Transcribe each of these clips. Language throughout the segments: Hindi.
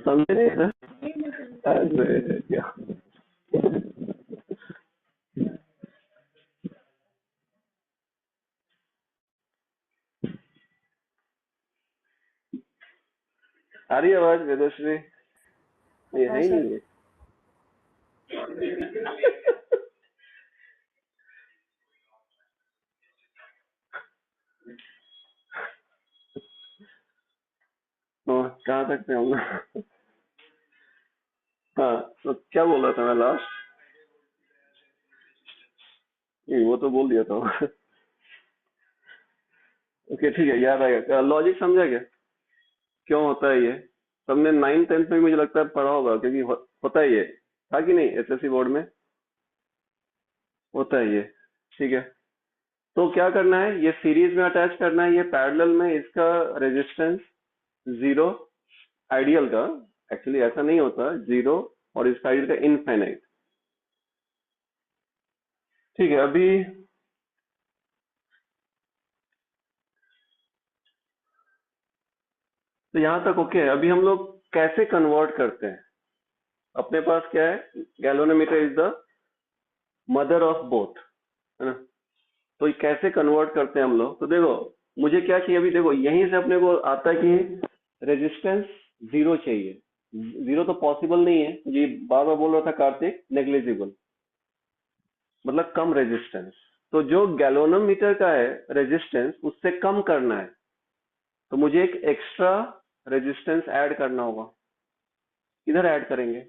समझे नहीं सर? अरे क्या आ रही है आवाज वेदश्री? ये है ही नहीं है। कहाँ तक थे हम? हाँ, तो क्या बोल रहा था मैं लास्ट? नहीं, वो तो बोल दिया था। ओके ठीक है, याद आएगा। लॉजिक समझा क्या क्यों होता है ये? सबने 9th 10th में मुझे लगता है पढ़ा होगा, क्योंकि होता है ये। था कि नहीं एसएससी बोर्ड में? होता है ये। ठीक है, तो क्या करना है, ये सीरीज में अटैच करना है, ये पैरेलल में इसका रेजिस्टेंस जीरो, आइडियल का। एक्चुअली ऐसा नहीं होता, जीरो, और इसका आइडियल का इनफाइनाइट। ठीक है, अभी तो यहाँ तक ओके है। अभी हम लोग कैसे कन्वर्ट करते हैं? अपने पास क्या है, galvanometer is the mother of both, है ना? तो ये कैसे कन्वर्ट करते हैं हम लोग? तो देखो, मुझे क्या चाहिए अभी, देखो यहीं से अपने को आता है कि रेजिस्टेंस जीरो चाहिए। जीरो तो पॉसिबल नहीं है, ये बार बार बोल रहा था कार्तिक, नेग्लिजिबल, मतलब कम रेजिस्टेंस। तो जो गैल्वेनोमीटर का है रेजिस्टेंस, उससे कम करना है, तो मुझे एक एक्स्ट्रा रेजिस्टेंस ऐड करना होगा। किधर ऐड करेंगे,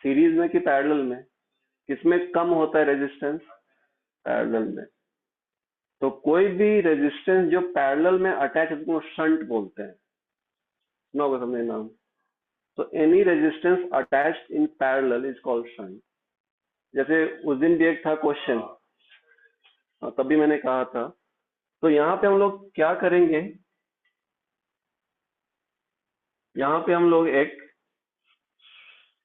सीरीज में कि पैरेलल में? किसमें कम होता है रेजिस्टेंस? पैरेलल में। तो कोई भी रेजिस्टेंस जो पैरेलल में अटैच है उसको शंट बोलते हैं। सुना होगा सबने नाम। तो any resistance attached in parallel is called shunt. जैसे उस दिन भी एक था क्वेश्चन, तभी मैंने कहा था। तो यहाँ पे हम लोग क्या करेंगे, यहाँ पे हम लोग एक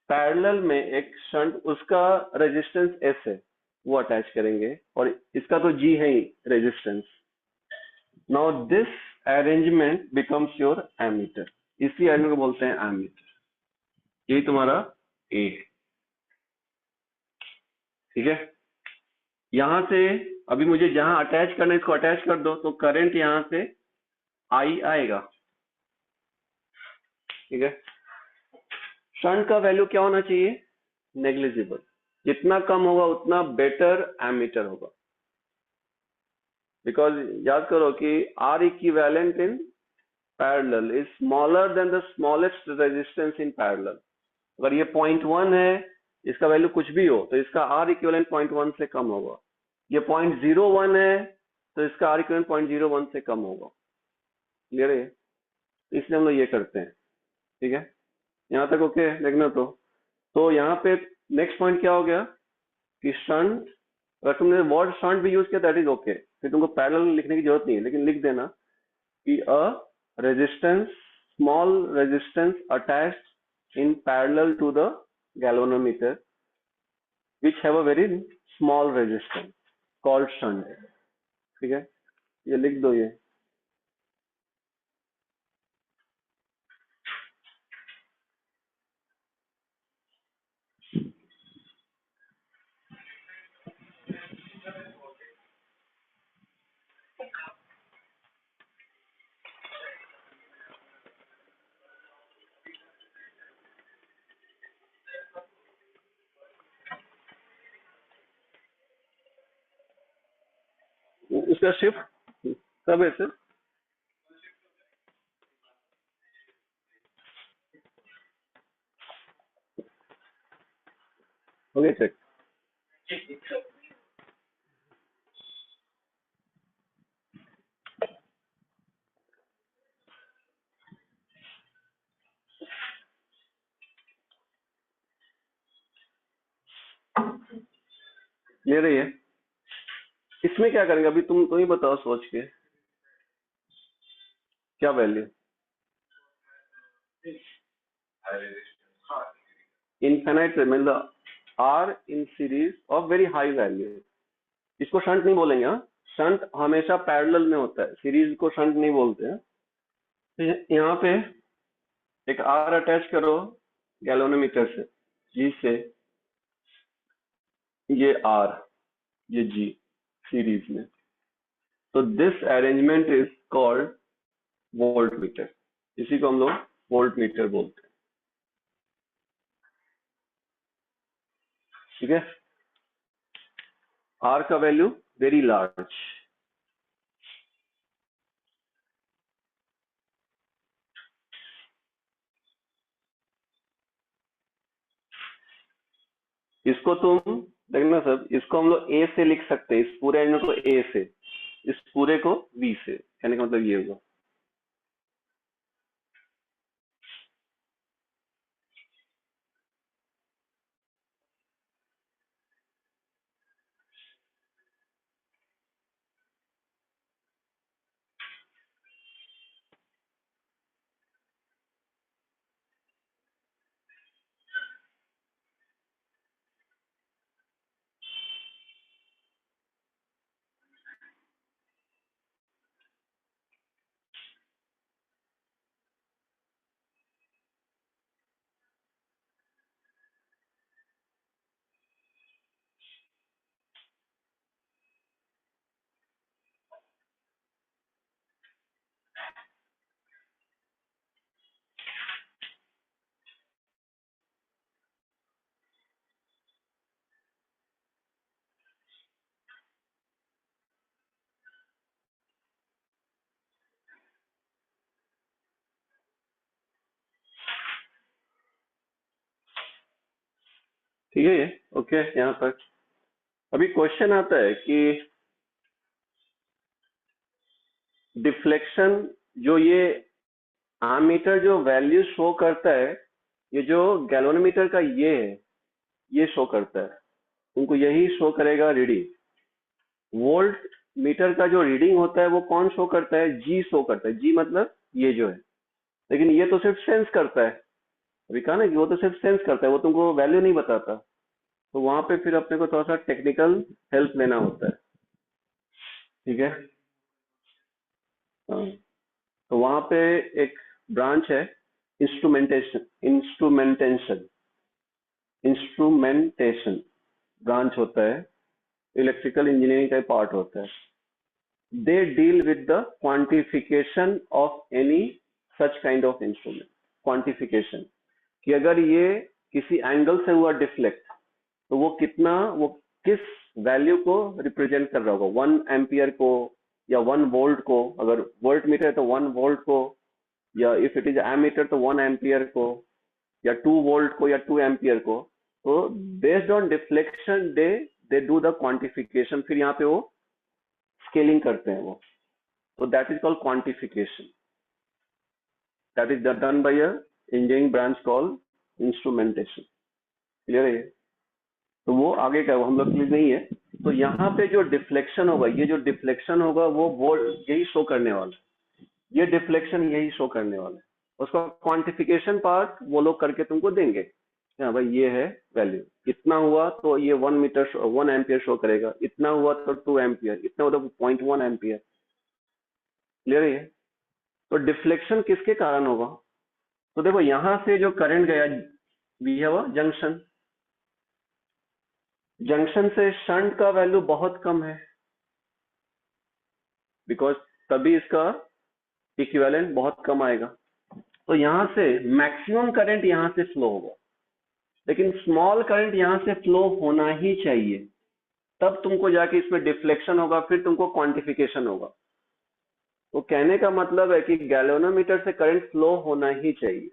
पैरेलल में एक शंट, उसका रेजिस्टेंस एस है, वो अटैच करेंगे, और इसका तो जी है ही resistance. Now this arrangement becomes your ammeter. इसी एलिमेंट को बोलते हैं एमीटर। यही तुम्हारा ए है। ठीक है, यहां से अभी मुझे जहां अटैच करना है इसको अटैच कर दो, तो करंट यहां से आई आएगा। ठीक है, शंट का वैल्यू क्या होना चाहिए? नेग्लिजिबल। जितना कम होगा उतना बेटर एमीटर होगा। बिकॉज याद करो कि R equivalent in parallel is smaller than the smallest resistance in parallel. अगर ये 0.1 है, इसका वैल्यू कुछ भी हो, तो इसका आर इक्विवेलेंट 0.1 से कम होगा। ये 0.01 है, तो इसका आर इक्विवेलेंट 0.01 से कम होगा। क्लियर है? इसलिए हम लोग ये करते हैं। ठीक है, यहाँ तक ओके देखना। तो यहाँ पे नेक्स्ट पॉइंट क्या हो गया कि शंट, अगर तुमने वर्ड शंट भी यूज किया दैट इज ओके, फिर तुमको पैरेलल लिखने की जरूरत नहीं है, लेकिन लिख देना कि a resistance, small resistance attached in parallel to the galvanometer which have a very small resistance called shunt। ठीक है, ये लिख दो ये। उसका शिफ्ट कब है सर? हो गया चेक? ले रही है? इसमें क्या करेंगे अभी, तुम ही बताओ सोच के, क्या वैल्यू? इनफाइनाइट मतलब R in series of very high value. इसको शंट नहीं बोलेंगे। हाँ, शंट हमेशा पैरेलल में होता है, सीरीज को शंट नहीं बोलते हैं। तो यहाँ पे एक आर अटैच करो गैल्वेनोमीटर से, जी से, ये आर, ये जी सीरीज में। तो this arrangement is called volt meter. इसी को हम लोग वोल्ट मीटर बोलते हैं। ठीक है, आर का वैल्यू वेरी लार्ज। इसको तुम देखना सब, इसको हम लोग ए से लिख सकते हैं, इस पूरे एंगल को ए से, इस पूरे को बी से। कहने का मतलब ये होगा। ठीक है, ये ओके यहाँ तक। अभी क्वेश्चन आता है कि डिफ्लेक्शन, जो ये आमीटर जो वैल्यू शो करता है, ये जो गैल्वेनोमीटर का ये है, ये शो करता है, तुमको यही शो करेगा रीडिंग। वोल्ट मीटर का जो रीडिंग होता है वो कौन शो करता है? जी शो करता है। जी मतलब ये जो है, लेकिन ये तो सिर्फ सेंस करता है। अभी कहा ना कि वो तो सिर्फ सेंस करता है, वो तुमको वैल्यू नहीं बताता। तो वहां पे फिर अपने को थोड़ा सा टेक्निकल हेल्प लेना होता है। ठीक है, हाँ। तो वहां पे एक ब्रांच है, इंस्ट्रूमेंटेशन। इंस्ट्रूमेंटेशन ब्रांच होता है, इलेक्ट्रिकल इंजीनियरिंग का पार्ट होता है। They deal with the quantification of any such kind of instrument. Quantification कि अगर ये किसी एंगल से हुआ डिफ्लेक्ट, तो वो कितना, वो किस वैल्यू को रिप्रेजेंट कर रहा होगा, 1 एम्पियर को या 1 वोल्ट को। अगर वोल्ट मीटर है तो 1 वोल्ट को, या इफ इट इज एमीटर तो 1 एम्पियर को, या 2 वोल्ट को, या 2 एम्पियर को। तो based on deflection they do the quantification. फिर यहाँ पे वो स्केलिंग करते हैं वो। तो that is called quantification. That is done by a engineering branch called instrumentation. Clear है ये? तो वो आगे का हम लोग के लिए नहीं है। तो यहाँ पे जो डिफ्लेक्शन होगा, ये जो डिफ्लेक्शन होगा वो वोल्ट यही शो करने वाला है, ये डिफ्लेक्शन यही शो करने वाला है। उसका क्वांटिफिकेशन पार्ट वो लोग करके तुमको देंगे। हाँ भाई, ये है वैल्यू, इतना हुआ तो ये 1 मीटर 1 एम्पियर शो करेगा, इतना हुआ तो 2 एम्पियर, इतना हुआ तो 0.1 एम्पियर। क्लियर है ये? तो डिफ्लेक्शन किसके कारण होगा? तो देखो यहां से जो करंट गया, we have a junction. Junction से शंट का वैल्यू बहुत कम है, बिकॉज तभी इसका इक्विवेलेंट बहुत कम आएगा। तो यहां से मैक्सिमम करंट यहां से फ्लो होगा, लेकिन स्मॉल करंट यहां से फ्लो होना ही चाहिए, तब तुमको जाके इसमें डिफ्लेक्शन होगा, फिर तुमको क्वांटिफिकेशन होगा। तो कहने का मतलब है कि गैल्वेनोमीटर से करंट फ्लो होना ही चाहिए।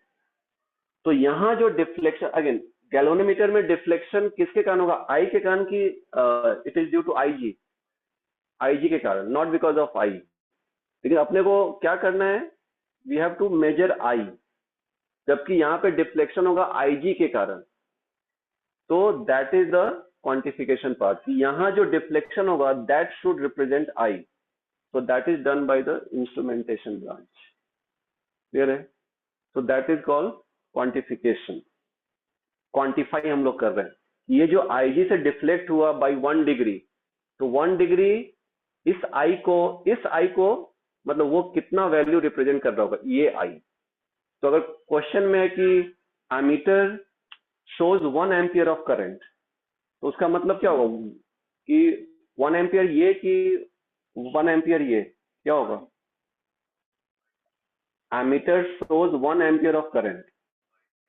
तो यहाँ जो डिफ्लेक्शन, अगेन गैल्वेनोमीटर में डिफ्लेक्शन किसके कारण होगा? आई के कारण की इट इज ड्यू टू आई जी के कारण, नॉट बिकॉज ऑफ आई। लेकिन अपने को क्या करना है? वी हैव टू मेजर आई, जबकि यहाँ पे डिफ्लेक्शन होगा आई जी के कारण। तो that is the quantification part. यहाँ जो डिफ्लेक्शन होगा that should represent I. So that is done by the instrumentation branch. Clear है? So that is called quantification. Quantify हम लोग कर रहे हैं। ये जो IG से डिफ्लेक्ट हुआ बाई 1 डिग्री, तो 1 डिग्री इस I को मतलब वो कितना वैल्यू रिप्रेजेंट कर रहा होगा? ये I। तो अगर क्वेश्चन में है कि ammeter shows 1 ampere of current, तो उसका मतलब क्या होगा कि 1 एम्पियर ये कि 1 एम्पियर ये, क्या होगा? Ammeter shows 1 ampere of current,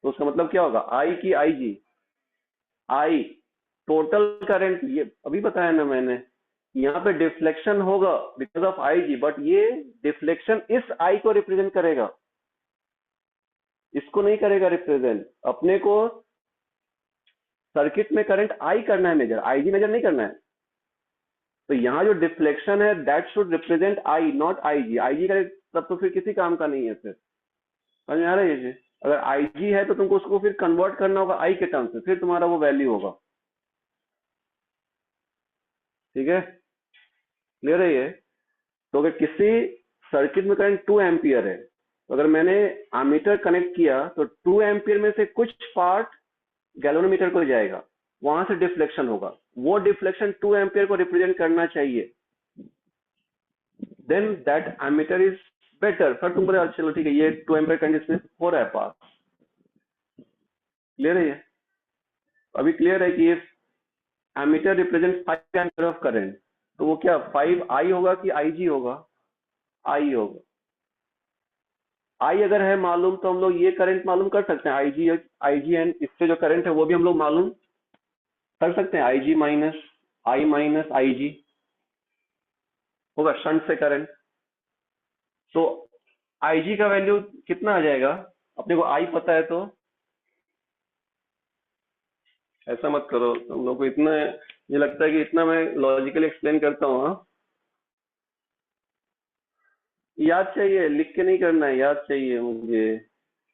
तो उसका मतलब क्या होगा? आई की आई जी? आई टोटल करंट, ये अभी बताया ना मैंने, यहाँ पे डिफ्लेक्शन होगा because of I G, but ये डिफ्लेक्शन इस आई को रिप्रेजेंट करेगा, इसको नहीं करेगा रिप्रेजेंट। अपने को सर्किट में करंट आई करना है मेजर, आई जी मेजर नहीं करना है। तो यहाँ जो डिफ्लेक्शन है that should represent I, not I G. I G करे तब तो फिर किसी काम का नहीं है। फिर समझ में आ रहा है ये चीज? अगर आई जी है तो तुमको उसको फिर कन्वर्ट करना होगा आई के टर्म से, फिर तुम्हारा वो वैल्यू होगा। ठीक है, क्लियर है ये? तो अगर किसी सर्किट में करंट 2 एम्पियर है, तो अगर मैंने एमीटर कनेक्ट किया तो 2 एम्पियर में से कुछ पार्ट गैल्वेनोमीटर को जाएगा, वहां से डिफ्लेक्शन होगा, वो डिफ्लेक्शन 2 एम्पियर को रिप्रेजेंट करना चाहिए। Then that ammeter is better. फिर तुम बोले चलो ठीक है, ये 2 एम्पियर करंट इसमें हो रहा है पास। क्लियर है ये? अभी क्लियर है कि ammeter represent 5 ampere of current, तो वो क्या 5 आई होगा कि आई जी होगा? आई होगा। आई अगर है मालूम तो हम लोग ये करंट मालूम कर सकते हैं, आई जी एंड इससे जो करंट है वो भी हम लोग मालूम कर सकते हैं। आई माइनस आई जी होगा शंट से करंट। तो आई जी का वैल्यू कितना आ जाएगा? अपने को आई पता है तो ऐसा मत करो तुम लोग को इतना, मुझे लगता है कि इतना मैं लॉजिकली एक्सप्लेन करता हूँ। हाँ? याद चाहिए, लिख के नहीं करना है, याद चाहिए मुझे।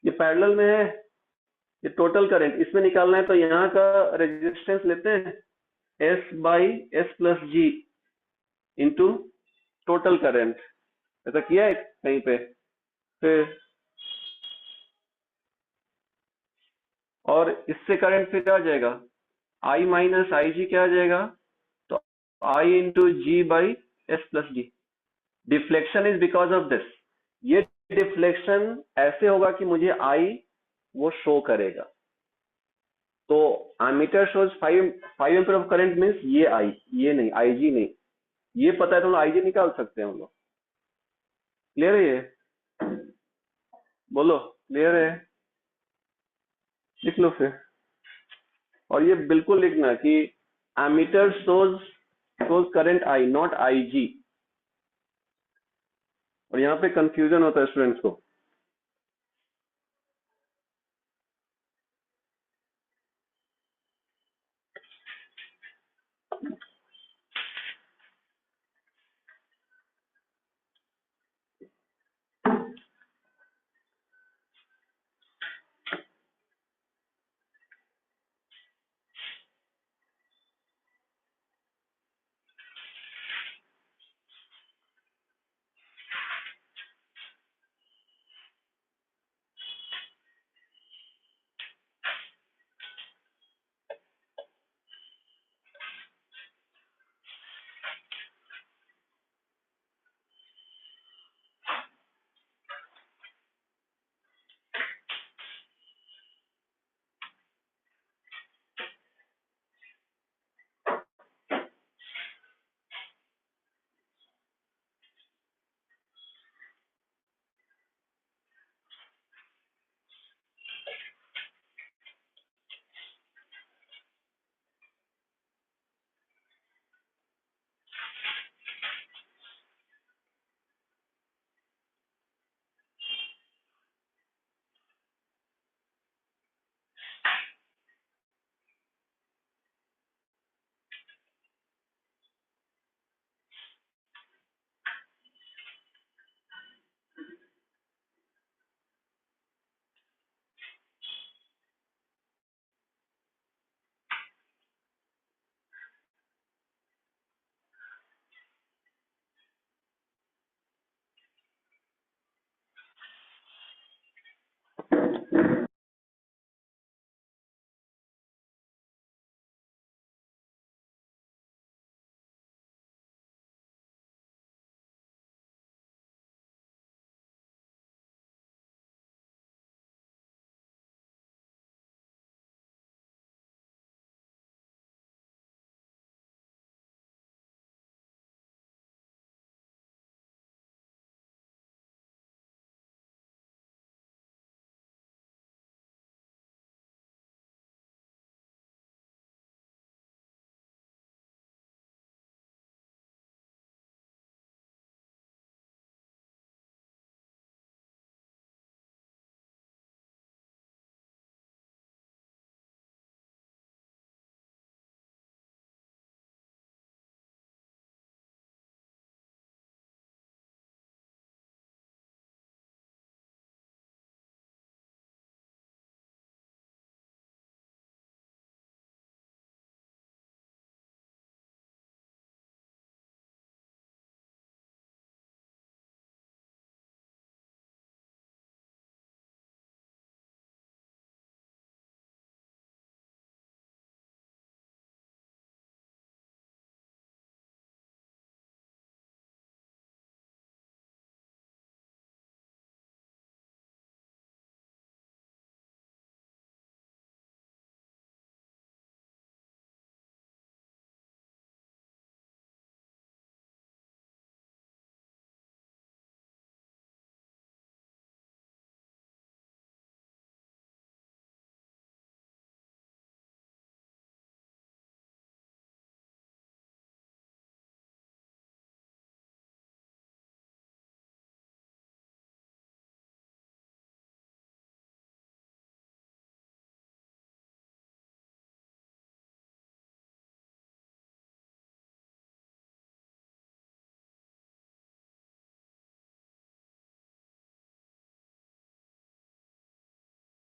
ये पैरेलल में है, ये टोटल करंट इसमें निकालना है, तो यहाँ का रेजिस्टेंस लेते हैं S by S plus G into total current. ऐसा किया है कहीं पे? फिर और इससे करंट फिर क्या आ जाएगा? आई माइनस आई जी क्या आ जाएगा? तो I into G by S plus G. Deflection is because of this. ये डिफ्लेक्शन ऐसे होगा कि मुझे आई वो शो करेगा। तो ammeter shows 5 ampere of current means ये आई, ये नहीं, आई जी नहीं। ये पता है तो हम आई जी निकाल सकते हैं हम लोग। क्लियर है ये? बोलो क्लियर है? लिख लो फिर। और ये बिल्कुल लिखना कि ammeter shows current I, not I G. और यहाँ पे कंफ्यूजन होता है स्टूडेंट्स को।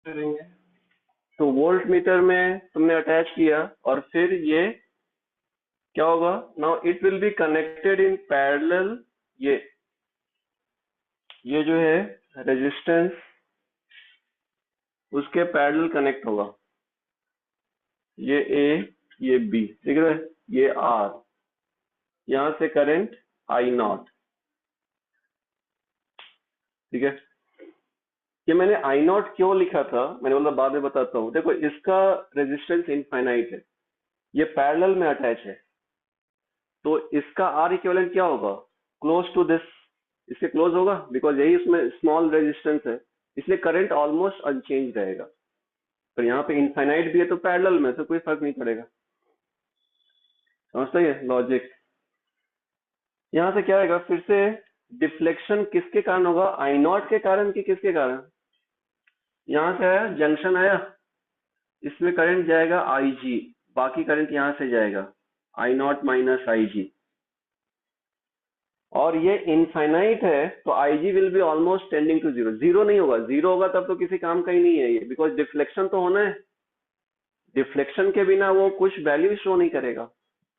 करेंगे। तो वोल्ट मीटर में तुमने अटैच किया और फिर ये क्या होगा, now it will be connected in parallel. ये जो है रेजिस्टेंस उसके पैरेलल कनेक्ट होगा, ये ए ये बी, ठीक है, ये आर, यहां से करंट आई नॉट, ठीक है। ये मैंने आई नॉट क्यों लिखा था, मैंने बोला बाद में बताता हूँ। देखो इसका रेजिस्टेंस इनफाइनाइट है, ये पैरेलल में अटैच है, तो इसका आर इक्विवेलेंट क्या होगा, क्लोज टू दिस, इसके क्लोज होगा, बिकॉज यही उसमें स्मॉल रेजिस्टेंस है, इसलिए करंट ऑलमोस्ट अनचेंज रहेगा। तो यहाँ पे इनफाइनाइट भी है तो पैरेलल में, तो कोई फर्क नहीं पड़ेगा। समझते हैं लॉजिक। यहाँ से क्या आएगा फिर से, डिफ्लेक्शन किसके कारण होगा, आई नॉट के कारण कि किसके कारण। यहाँ से आया जंक्शन आया, इसमें करंट जाएगा आई जी, बाकी करंट यहाँ से जाएगा आई नॉट माइनस आई जी, और ये इनफाइनाइट है तो I G will be almost tending to zero. Zero नहीं होगा, जीरो होगा तब तो किसी काम का ही नहीं है ये, बिकॉज डिफ्लेक्शन तो होना है, डिफ्लेक्शन के बिना वो कुछ वैल्यू शो नहीं करेगा।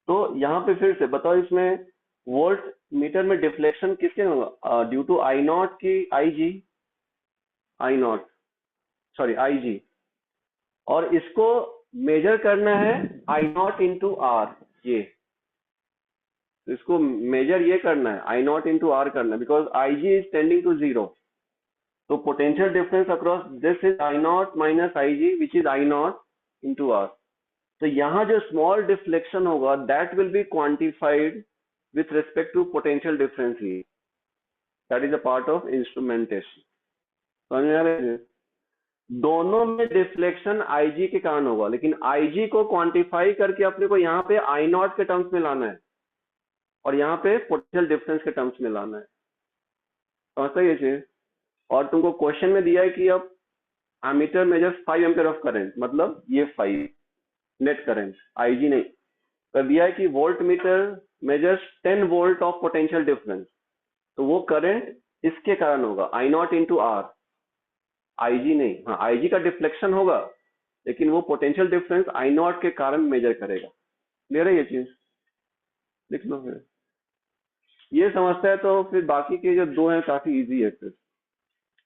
तो यहाँ पे फिर से बताओ, इसमें वोल्ट मीटर में डिफ्लेक्शन किसके होगा, ड्यू टू आई नॉट की आई G, I not sorry I G, और इसको मेजर करना है आई नॉट इंटू आर, ये तो इसको मेजर ये करना है आई नॉट इंटू आर करना है, because I G is tending to zero. तो potential difference across this is I not minus I G which is I not into R. तो यहाँ जो स्मॉल डिफ्लेक्शन होगा that will be quantified with respect to potential difference ही, that is a part of instrumentation. समझ में आ रहा है? दोनों में डिफ्लेक्शन आईजी के कारण होगा, लेकिन आईजी को क्वांटिफाई करके अपने को यहाँ पे आई नॉट के टर्म्स में लाना है और यहाँ पे पोटेंशियल डिफरेंस के टर्म्स में लाना है। समझता है ये चीज? और तुमको क्वेश्चन में दिया है कि अब ammeter measures 5 ampere of current, मतलब ये 5 नेट करंट, आईजी नहीं। कर दिया है कि volt meter measures 10 volt of potential difference, तो वो करंट इसके कारण होगा आई नॉट इंटू आर, आईजी नहीं। हाँ आईजी का डिफ्लेक्शन होगा, लेकिन वो पोटेंशियल डिफरेंस आई नॉट के कारण मेजर करेगा। क्लियर है ये चीज? लिख लो फिर, ये समझता है तो फिर बाकी के जो दो हैं काफी इजी है फिर,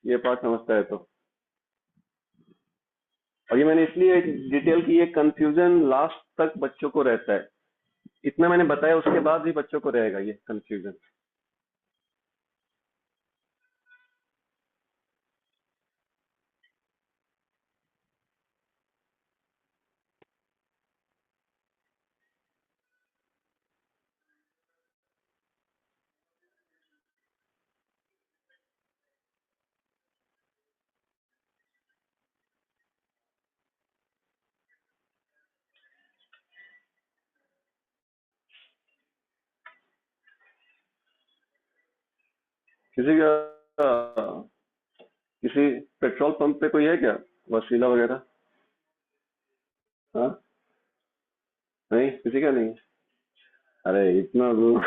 ये पार्ट समझता है तो। और ये मैंने इसलिए डिटेल की, ये कंफ्यूजन लास्ट तक बच्चों को रहता है, इतना मैंने बताया उसके बाद भी बच्चों को रहेगा ये कंफ्यूजन। किसी का किसी पेट्रोल पंप पे कोई है क्या वसीला वगैरह? हाँ, नहीं किसी का नहीं। अरे इतना दूर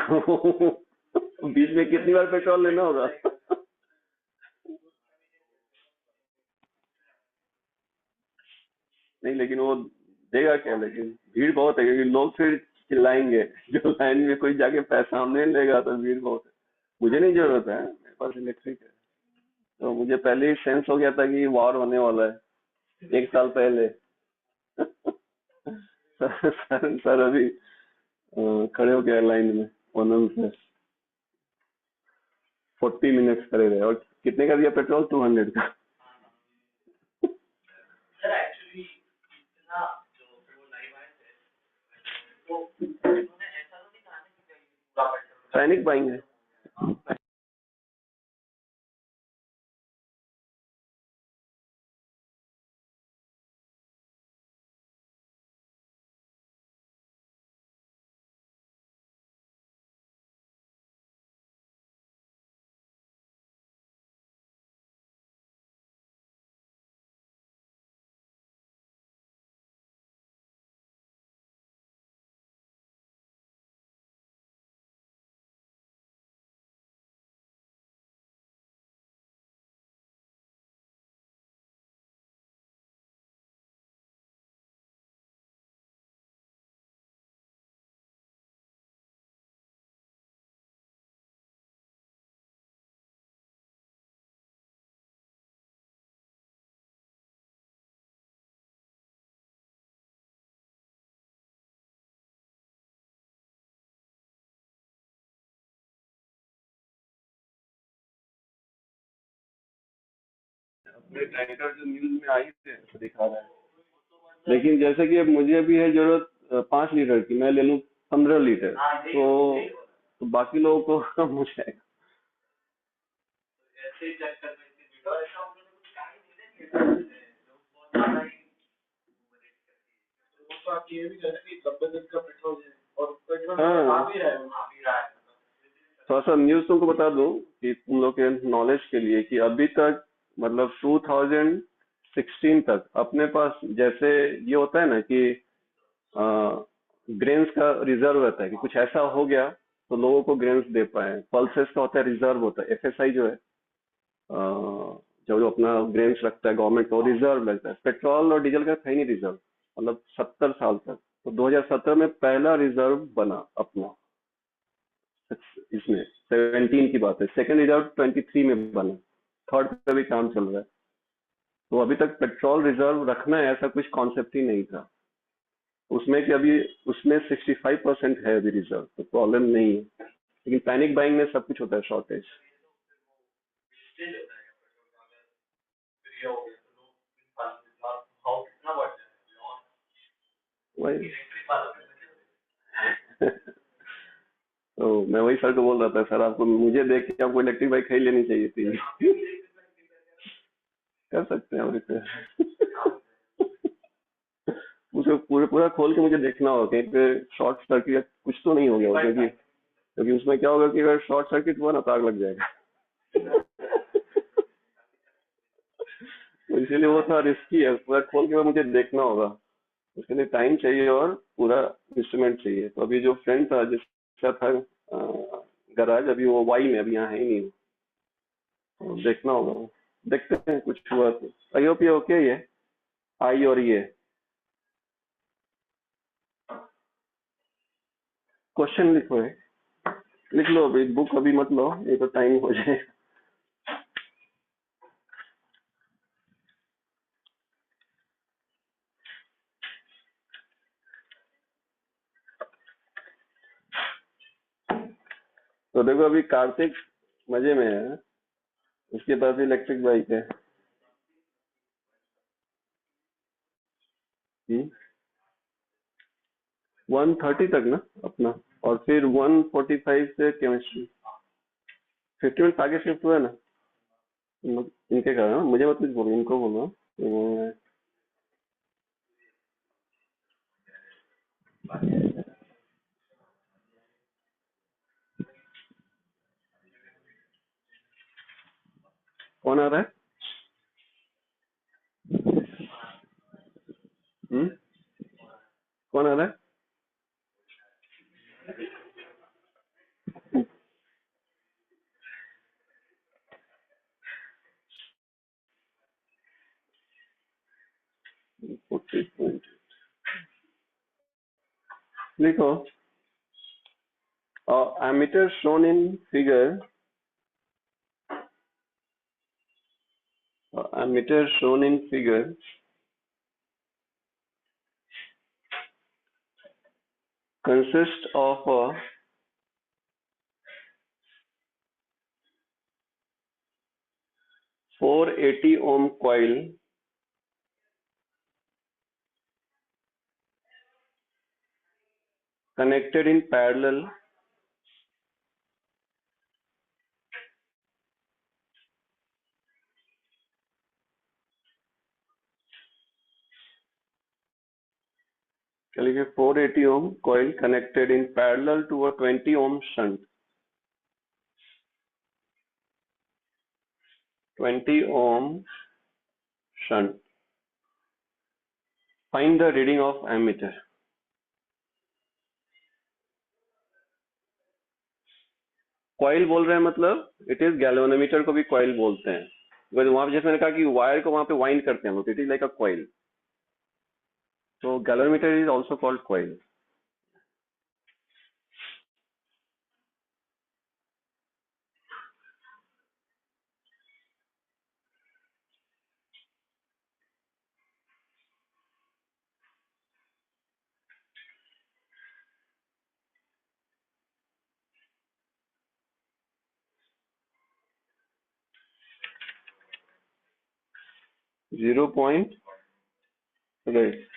बीच में कितनी बार पेट्रोल लेना होगा नहीं लेकिन वो देगा क्या, लेकिन भीड़ बहुत है क्योंकि लोग फिर चिल्लाएंगे जो लाइन में कोई जाके पैसा हमने लेगा तो भीड़ बहुत है। मुझे नहीं जरूरत है, मेरे पास इलेक्ट्रिक है, तो मुझे पहले ही सेंस हो गया था कि वॉर होने वाला है 1 साल पहले सर अभी खड़े हो गए लाइन में ओनम से 40 मिनट्स खड़े रहे, और कितने का दिया पेट्रोल, 200 का। सैनिक बाइंग है। टैंकर जो न्यूज में आई थे तो दिखा रहा है, लेकिन जैसे कि अब मुझे भी है जरूरत 5 लीटर की, मैं ले लूँ 15 लीटर, तो बाकी लोगों को कम हो जाएगा। हाँ, थोड़ा सा न्यूज तुमको बता दूं कि तुम लोग के नॉलेज के लिए कि अभी तक मतलब 2016 तक अपने पास जैसे ये होता है ना कि ग्रेन्स का रिजर्व रहता है कि कुछ ऐसा हो गया तो लोगों को ग्रेन्स दे पाए। पल्सेस का होता है रिजर्व, होता है एफएसआई जो है, जो अपना ग्रेन्स रखता है गवर्नमेंट का, वो रिजर्व लगता है। पेट्रोल और डीजल का था ही नहीं रिजर्व, मतलब 70 साल तक। तो 2017 में पहला रिजर्व बना अपना, इसमें 17 की बात है। सेकंड रिजर्व 23 में बना, थर्ड पे भी काम चल रहा है। तो अभी तक पेट्रोल रिजर्व रखना है ऐसा कुछ कॉन्सेप्ट ही नहीं था उसमें, कि अभी उसमें 65% है अभी रिजर्व, तो प्रॉब्लम नहीं है। लेकिन पैनिक बाइंग में सब कुछ होता है, शॉर्टेज। वही तो मैं वही सर को बोल रहा था, सर आपको मुझे देख के आपको इलेक्ट्रिक बाइक खरीद लेनी चाहिए थी। कर सकते हैं, और उसे पूरा पूरा खोल के मुझे देखना होगा कहीं पे शॉर्ट सर्किट या कुछ तो नहीं हो गया होगा, क्योंकि उसमें क्या होगा कि अगर शॉर्ट सर्किट हुआ ना तो आग लग जाएगा। तो इसीलिए वो थोड़ा रिस्की है, पूरा खोल के मुझे देखना होगा। उसके लिए टाइम चाहिए और पूरा इंस्ट्रूमेंट चाहिए। तो अभी जो फ्रेंड था जिसका था गराज, अभी वो वाई में, अभी यहाँ है ही नहीं। तो देखना होगा, देखते हैं कुछ हुआ तो। आई होप ये ओके ही है। आई और ये क्वेश्चन लिखो है, लिख लो अभी, बुक अभी मत लो, ये तो टाइम हो जाए। तो देखो अभी कार्तिक मजे में है, उसके पास इलेक्ट्रिक बाइक है। 130 तक ना अपना, और फिर 145 से केमिस्ट्री। 50 मिनट आगे शिफ्ट हुआ है ना। इनके कारण मुझे मत कुछ बोलो, इनको बोलो। कौन आ रहा है? हम्म? कौन आ रहा है? 40 लिखो। ammeter shown in figure, ammeter shown in figure consists of a 480 ohm coil connected in parallel चलिए 480 ohm coil connected in parallel to a 20 ohm shunt, 20 ohm shunt. Find the reading of ammeter. Coil बोल रहे हैं मतलब इट इज गैल्वेनोमीटर को भी कॉइल बोलते हैं। वहां पे जैसे मैंने कहा कि वायर को वहां पे वाइंड करते हैं हम लोग, it is like a coil. तो galvanometer is also called coil. 0 point, right.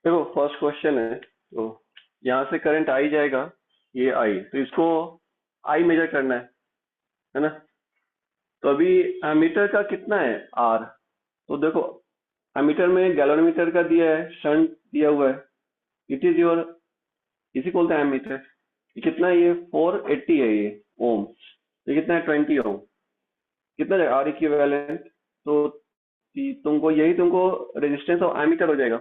देखो फर्स्ट क्वेश्चन है, तो यहाँ से करंट आई जाएगा, ये आई, तो इसको आई मेजर करना है ना। तो अभी एमीटर का कितना है, आर। तो देखो एमीटर में गैलोमीटर का दिया है, शंट दिया हुआ है, इट इज योर, इसी को बोलते हैं एमीटर। ये कितना है, ये 480 है ये ओम। ये कितना है, 20 ओम। कितना है आर इक्विवेलेंट, तो तुमको यही तुमको रेजिस्टेंस ऑफ एमीटर हो जाएगा,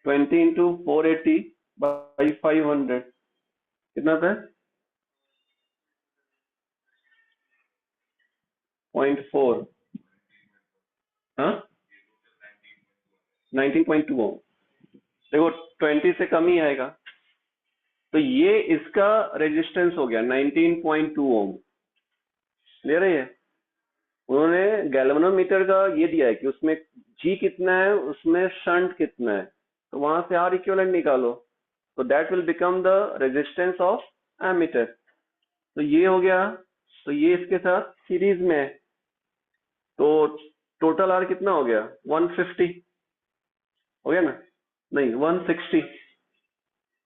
20 इंटू 480 बाई 500, कितना था, 0.4, हाँ 19.2 ओम। देखो 20 से कम ही आएगा, तो ये इसका रेजिस्टेंस हो गया 19.2 ओम। ले रही है, उन्होंने गैल्वेनोमीटर का ये दिया है कि उसमें जी कितना है, उसमें शंट कितना है, तो वहां से आर इक्विवेलेंट निकालो, तो that will become the resistance of ammeter. तो ये हो गया, तो ये इसके साथ सीरीज में है, तो टोटल आर कितना हो गया, 150 हो गया ना, नहीं 160।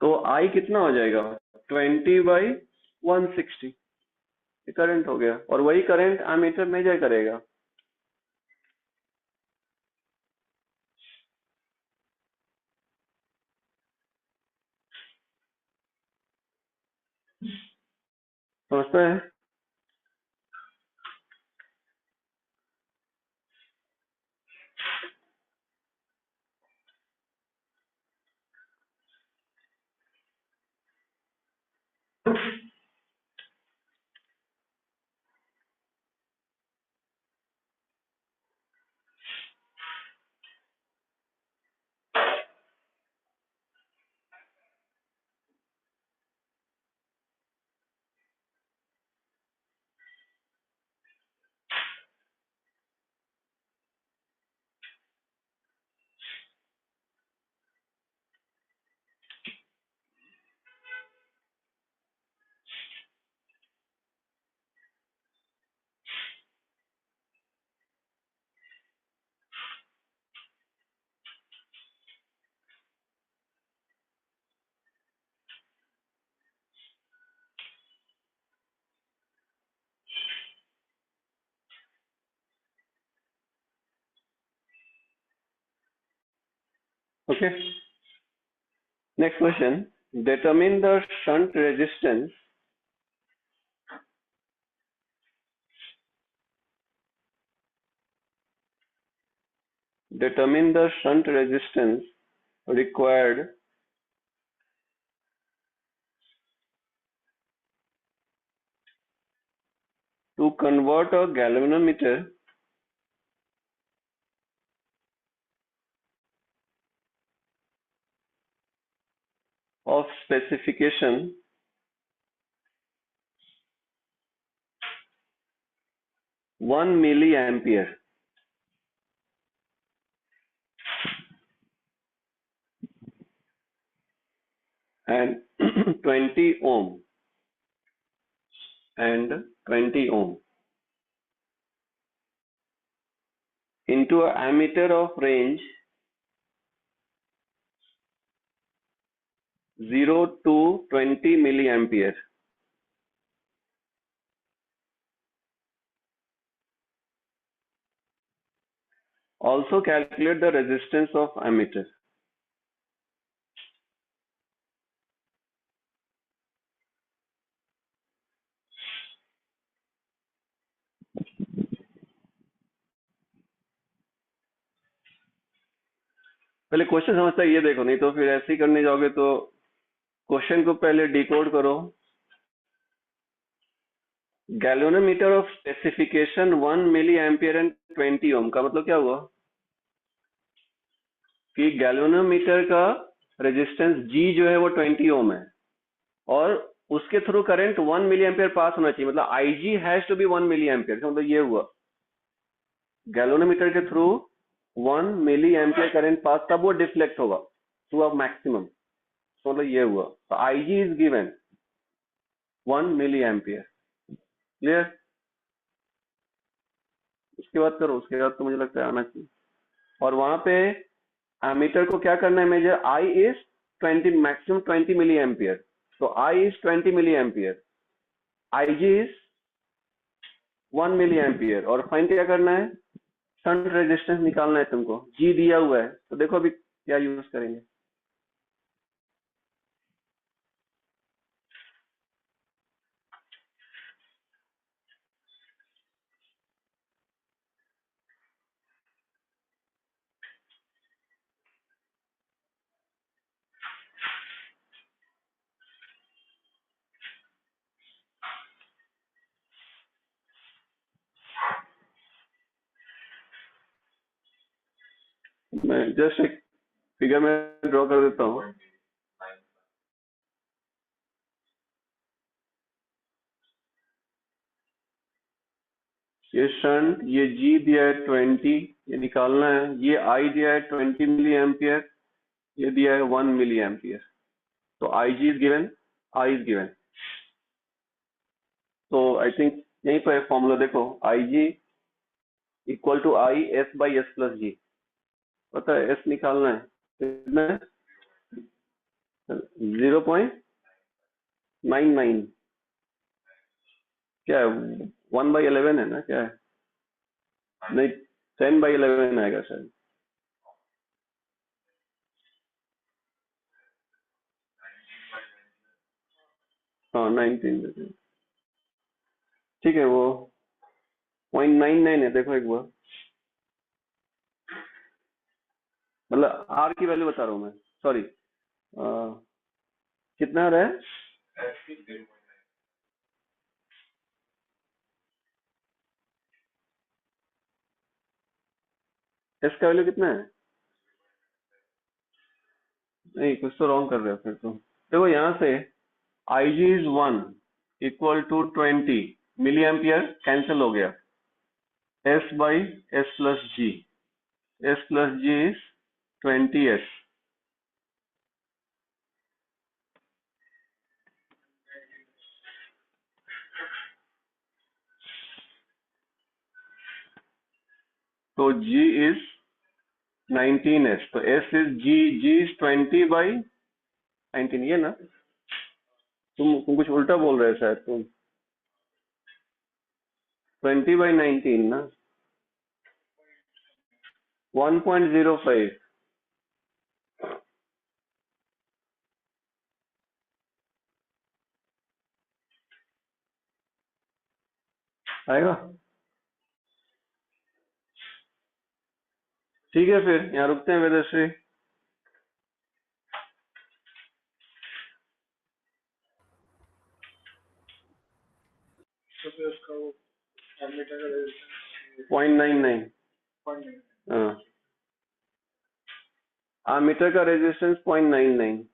तो आई कितना हो जाएगा, 20/160 करंट हो गया, और वही करंट एमीटर मेजर करेगा। समझता है। Okay. Next question. Determine the shunt resistance required to convert a galvanometer of specification 1 milliampere and 20 ohm into an ammeter of range 0 to 20 milliampere. Also calculate the resistance of ammeter. पहले क्वेश्चन समझता है ये देखो, नहीं तो फिर ऐसे ही करने जाओगे तो क्वेश्चन को पहले डिकोड करो. Galvanometer of specification 1 milliampere and 20 ओम का मतलब क्या हुआ कि गैल्वेनोमीटर का रेजिस्टेंस G जो है वो 20 ओम है और उसके थ्रू करंट 1 milliampere पास होना चाहिए, मतलब IG has to be 1 milliampere. मतलब ये हुआ गैल्वेनोमीटर के थ्रू 1 milliampere करंट पास, तब वो डिफ्लेक्ट होगा टू अ मैक्सिमम. तो मतलब ये हुआ, तो IG is given 1 milliampere. Clear? उसके बाद करो, उसके बाद तो मुझे लगता है आना चाहिए. और वहां पे एमीटर को क्या करना है measure? I is 20, maximum 20 milli ampere. तो I is 20 milliampere, IG is 1 milli ampere. और फाइन क्या करना है? शंट रेजिस्टेंस निकालना है तुमको. G दिया हुआ है, तो देखो अभी क्या यूज करेंगे. मैं जस्ट एक फिगर में ड्रॉ कर देता हूँ. ये शंट, ये G दिया है 20, ये निकालना है. ये I दिया है 20 मिली एम्पियर, ये दिया है 1 मिली एम्पियर. तो IG is given, I is given. तो आई थिंक यहीं पर फॉर्मूला देखो, IG equal to I S by S plus G. पता है S निकालना है कितना है? 0.99. क्या है? 1/11 है ना? क्या है? नहीं, 10/11 आएगा शायद. हाँ 19. ठीक है, वो 0.99 है. देखो एक बार, मतलब R की वैल्यू बता रहा हूँ मैं, सॉरी. कितना आ रहा है? S का वैल्यू कितना है? नहीं, कुछ तो रॉन्ग कर रहे हो फिर तो. देखो यहाँ से IG is 1 equal to 20 milliampere, cancel हो गया. S by S plus G. S plus G is 20S. तो G is 19S. तो S is G is 20/19. ये ना, तुम कुछ उल्टा बोल रहे हो शायद. तुम 20/19 ना, 1.05. आएगा? ठीक है, फिर यहाँ रुकते हैं वेदश्री। तो फिर उसका वो एमीटर का रेजिस्टेंस 0.99। 0.9। हाँ, आमीटर का रेजिस्टेंस 0.99।